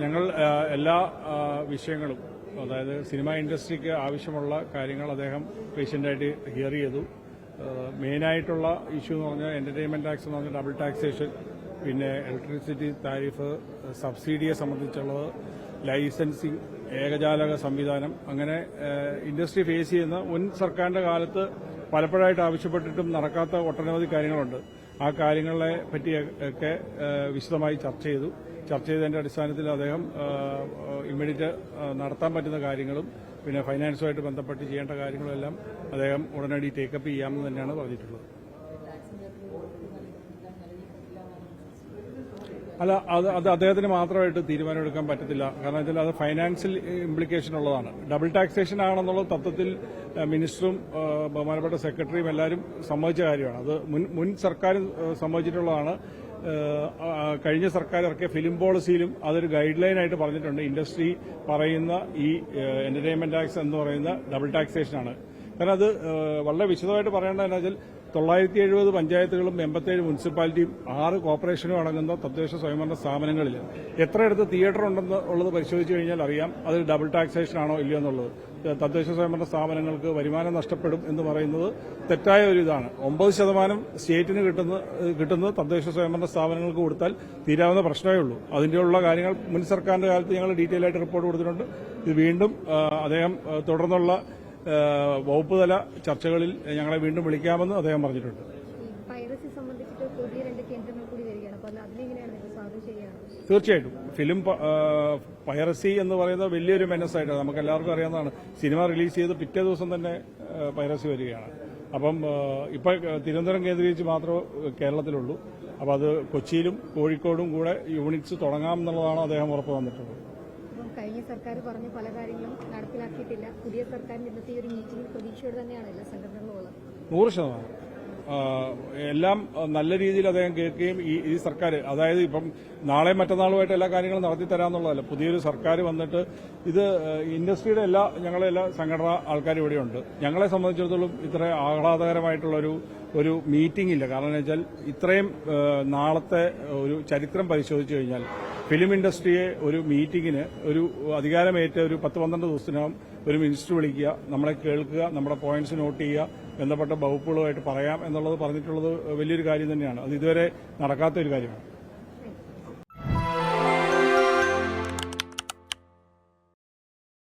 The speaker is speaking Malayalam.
ഞങ്ങൾ എല്ലാ വിഷയങ്ങളും, അതായത് സിനിമാ ഇൻഡസ്ട്രിക്ക് ആവശ്യമുള്ള കാര്യങ്ങൾ അദ്ദേഹം പേഷ്യൻ്റായിട്ട് ഹിയർ ചെയ്തു. മെയിനായിട്ടുള്ള ഇഷ്യൂ എന്ന് പറഞ്ഞാൽ എന്റർടൈൻമെന്റ് ടാക്സ് എന്ന് പറഞ്ഞാൽ ഡബിൾ ടാക്സേഷൻ, പിന്നെ ഇലക്ട്രിസിറ്റി താരിഫ്, സബ്സിഡിയെ സംബന്ധിച്ചുള്ളത്, ലൈസൻസിങ്, ഏകജാലക സംവിധാനം, അങ്ങനെ ഇൻഡസ്ട്രി ഫേസ് ചെയ്യുന്ന മുൻ സർക്കാരിന്റെ കാലത്ത് പലപ്പോഴായിട്ട് ആവശ്യപ്പെട്ടിട്ടും നടക്കാത്ത ഒട്ടനവധി കാര്യങ്ങളുണ്ട്. ആ കാര്യങ്ങളെ പറ്റിയൊക്കെ വിശദമായി ചർച്ച ചെയ്തതിന്റെ അടിസ്ഥാനത്തിൽ അദ്ദേഹം ഇമ്മീഡിയറ്റ് നടത്താൻ പറ്റുന്ന കാര്യങ്ങളും പിന്നെ ഫൈനാൻസുമായിട്ട് ബന്ധപ്പെട്ട് ചെയ്യേണ്ട കാര്യങ്ങളെല്ലാം അദ്ദേഹം ഉടനടി ടേക്കപ്പ് ചെയ്യാമെന്ന് തന്നെയാണ് പറഞ്ഞിട്ടുള്ളത്. അല്ല, അത് അദ്ദേഹത്തിന് മാത്രമായിട്ട് തീരുമാനമെടുക്കാൻ പറ്റത്തില്ല. കാരണം വെച്ചാൽ അത് ഫൈനാൻഷ്യൽ ഇംപ്ലിക്കേഷൻ ഉള്ളതാണ്. ഡബിൾ ടാക്സേഷൻ ആണെന്നുള്ള തത്വത്തിൽ മിനിസ്റ്ററും ബഹുമാനപ്പെട്ട സെക്രട്ടറിയും എല്ലാവരും സമ്മതിച്ച കാര്യമാണ്. അത് മുൻ സർക്കാരും സമ്മതിച്ചിട്ടുള്ളതാണ്. കഴിഞ്ഞ സർക്കാർ ഇറക്കിയ ഫിലിം പോളിസിയിലും അതൊരു ഗൈഡ് ലൈനായിട്ട് പറഞ്ഞിട്ടുണ്ട്. ഇൻഡസ്ട്രി പറയുന്ന ഈ എന്റർടൈൻമെന്റ് ടാക്സ് എന്ന് പറയുന്ന ഡബിൾ ടാക്സേഷനാണ്. കാരണം അത് വളരെ വിശദമായിട്ട് പറയേണ്ടതെന്ന് വെച്ചാൽ 970 പഞ്ചായത്തുകളും 87 മുനിസിപ്പാലിറ്റിയും 6 കോർപ്പറേഷനും അടങ്ങുന്ന തദ്ദേശ സ്വയംഭരണ സ്ഥാപനങ്ങളിൽ എത്രയിടത്ത് തിയേറ്റർ ഉണ്ടെന്ന് ഉള്ളത് പരിശോധിച്ചു കഴിഞ്ഞാൽ അറിയാം അത് ഡബിൾ ടാക്സേഷൻ ആണോ ഇല്ലയോ എന്നുള്ളത്. തദ്ദേശ സ്വയംഭരണ സ്ഥാപനങ്ങൾക്ക് വരുമാനം നഷ്ടപ്പെടും എന്ന് പറയുന്നത് തെറ്റായ ഒരു ഇതാണ്. 9% സ്റ്റേറ്റിന് കിട്ടുന്നത് തദ്ദേശ സ്വയംഭരണ സ്ഥാപനങ്ങൾക്ക് കൊടുത്താൽ തീരാവുന്ന പ്രശ്നമേ ഉള്ളൂ. അതിന്റെയുള്ള കാര്യങ്ങൾ മുൻ സർക്കാരിന്റെ കാലത്ത് ഞങ്ങൾ ഡീറ്റെയിൽ ആയിട്ട് റിപ്പോർട്ട് കൊടുത്തിട്ടുണ്ട്. ഇത് വീണ്ടും അദ്ദേഹം തുടർന്നുള്ള വകുപ്പ് തല ചർച്ചകളിൽ ഞങ്ങളെ വീണ്ടും വിളിക്കാമെന്ന് അദ്ദേഹം പറഞ്ഞിട്ടുണ്ട്. തീർച്ചയായിട്ടും ഫിലിം പൈറസി എന്ന് പറയുന്നത് വലിയൊരു മെനസായിട്ട് നമുക്ക് എല്ലാവർക്കും അറിയാവുന്നതാണ്. സിനിമ റിലീസ് ചെയ്ത് പിറ്റേ ദിവസം തന്നെ പൈറസി വരികയാണ്. അപ്പം ഇപ്പൊ തിരുവനന്തപുരം കേന്ദ്രീകരിച്ച് മാത്രമേ കേരളത്തിലുള്ളൂ. അപ്പോൾ അത് കൊച്ചിയിലും കോഴിക്കോടും കൂടെ യൂണിറ്റ്സ് തുടങ്ങാമെന്നുള്ളതാണ് അദ്ദേഹം ഉറപ്പ് വന്നിട്ടുള്ളത്. കഴിഞ്ഞ സർക്കാർ പറഞ്ഞ പല കാര്യങ്ങളും നടപ്പിലാക്കിയിട്ടില്ല. പുതിയ സർക്കാരിന്റെ ഇന്നത്തെ ഒരു മീറ്റിംഗിൽ പ്രതീക്ഷയോടെ തന്നെയാണ് എല്ലാ സംഘടനകളുള്ളത്. 100% എല്ലാം നല്ല രീതിയിൽ അദ്ദേഹം കേൾക്കുകയും ഈ സർക്കാർ, അതായത് ഇപ്പം നാളെ മറ്റന്നാളുമായിട്ട് എല്ലാ കാര്യങ്ങളും നടത്തി തരാമെന്നുള്ളതല്ല. പുതിയൊരു സർക്കാർ വന്നിട്ട് ഇത് ഇൻഡസ്ട്രിയുടെ ഞങ്ങളെ എല്ലാ സംഘടനാ ആൾക്കാരും ഇവിടെയുണ്ട്. ഞങ്ങളെ സംബന്ധിച്ചിടത്തോളം ഇത്ര ആഹ്ലാദകരമായിട്ടുള്ള ഒരു മീറ്റിംഗ് ഇല്ല. കാരണം എന്ന് വെച്ചാൽ ഇത്രയും നാളത്തെ ഒരു ചരിത്രം പരിശോധിച്ചു കഴിഞ്ഞാൽ ഫിലിം ഇൻഡസ്ട്രിയെ ഒരു മീറ്റിംഗിന് ഒരു അധികാരമേറ്റ ഒരു 10-12 ദിവസത്തിനകം ഒരു മിനിസ്റ്റർ വിളിക്കുക, നമ്മളെ കേൾക്കുക, നമ്മുടെ പോയിന്റ്സ് നോട്ട് ചെയ്യുക, ബന്ധപ്പെട്ട വകുപ്പുകളുമായിട്ട് പറയാം എന്നുള്ളത് പറഞ്ഞിട്ടുള്ളത് വലിയൊരു കാര്യം തന്നെയാണ്. അത് ഇതുവരെ നടക്കാത്ത ഒരു കാര്യമാണ്.